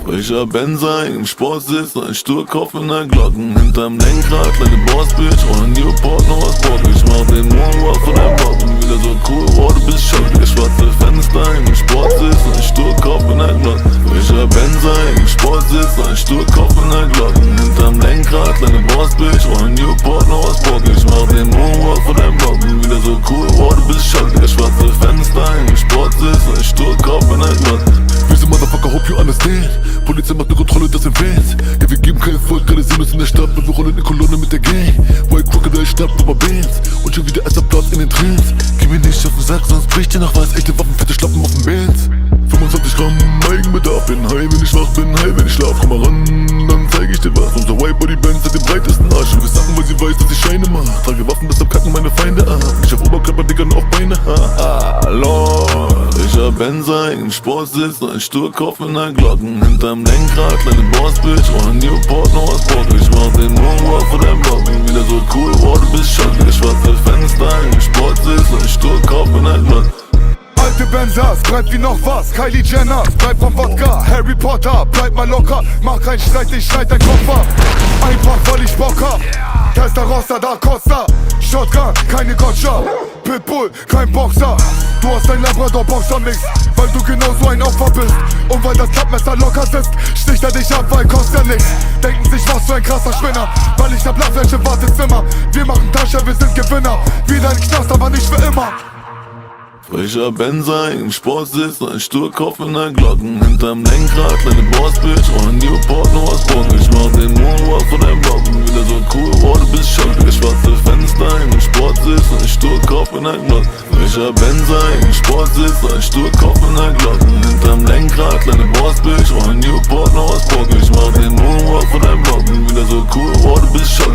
Frischer Benzer im Sportsitz, ein Sturkopf in der Glocken. Hinterm Lenkrad, kleine Bossbitch, ohne Newport, noch was Bock. Ich mach den Moonwalk von der Bocken, wieder so cool, oh du bist schock. Der schwarze Fenster im Sportsitz, ein Sturkopf in der Glocken. Frischer Benzer im Sportsitz, ein Sturkopf in der Glocken. Hinterm Lenkrad, kleine Bossbitch, ohne Newport, noch was Bock. Ich mach den Moonwalk von der Bocken, wieder so cool, oh du bist schock. Der schwarze Fenster im Sportsitz, ein Sturkopf in der Glocken. Motherfucker, hope you understand. Polizei macht ne Kontrolle, das sind Fans. Ja, wir geben kein Volk, gerade sehen uns in der Stadt. Und wir rollen in Kolonne mit der Gang. White Crocodile schnappt über Bands. Und schon wieder erster Platz in den Trends. Geh mir nicht auf den Sack, sonst bricht dir noch was. Echte Waffen, fette Schlappen auf den Bands. 25 Gramm Eigenbedarf, bin high, wenn ich wach bin, high, wenn ich schlaf. Komm mal ran, dann zeig ich dir was. Unser White Body Bands hat den breitesten Arsch. Und wir sagen, weil sie weiß, dass ich Scheine mach. Trage Waffen, deshalb kacken meine Feinde ab. Ich hab Oberkörper, Dicker, nur auf Beine. Hallo, frischer Benzer im Sportsitz, ein Sturkopf in der Glocken. Hinterm Lenkrad, kleine Bossbitch, ohne Newport, noch was Bock. Ich mach den Moonwalk von der Bocken, wieder so cool, oh du bist schock. Der schwarze Fenster im Sportsitz, ein Sturkopf in der Glocken. Alte Benzers, bleibt wie noch was, Kylie Jenner, bleib vom Wodka, Harry Potter, bleib mal locker, mach keinen Streit, ich schneid dein Kopf ab, einfach weil ich Bock hab, Testarossa, da Costa, Shotgun, keine Gotcha, Pitbull, kein Boxer, du hast ein Labrador-Boxer-Mix, weil du genauso ein Opfer bist, und weil das Klappmesser locker sitzt, sticht er dich ab, weil kostet ja nix, denken sich, was für ein krasser Spinner, weil ich hab Lachfleisch im Wartezimmer, wir machen Tasche, wir sind Gewinner, wieder ein Knast, aber nicht für immer. Frischer Benzer im Sportsitz, ein Sturkopf in der Glocken. Hinterm Lenkrad, kleine Bossbitch, ohne Newport, noch was Bock. Ich mach den Moonwalk von der Bocken, wieder so cool, oh du bist schock. Der schwarze Fenster im Sportsitz, ein Sturkopf in der Glocken. Frischer Benzer im Sportsitz, ein Sturkopf in der Glocken. Hinterm Lenkrad, kleine Bossbitch, ohne Newport, noch was Bock. Ich mach den Moonwalk von der Bocken, wieder so cool, oh du bist schock.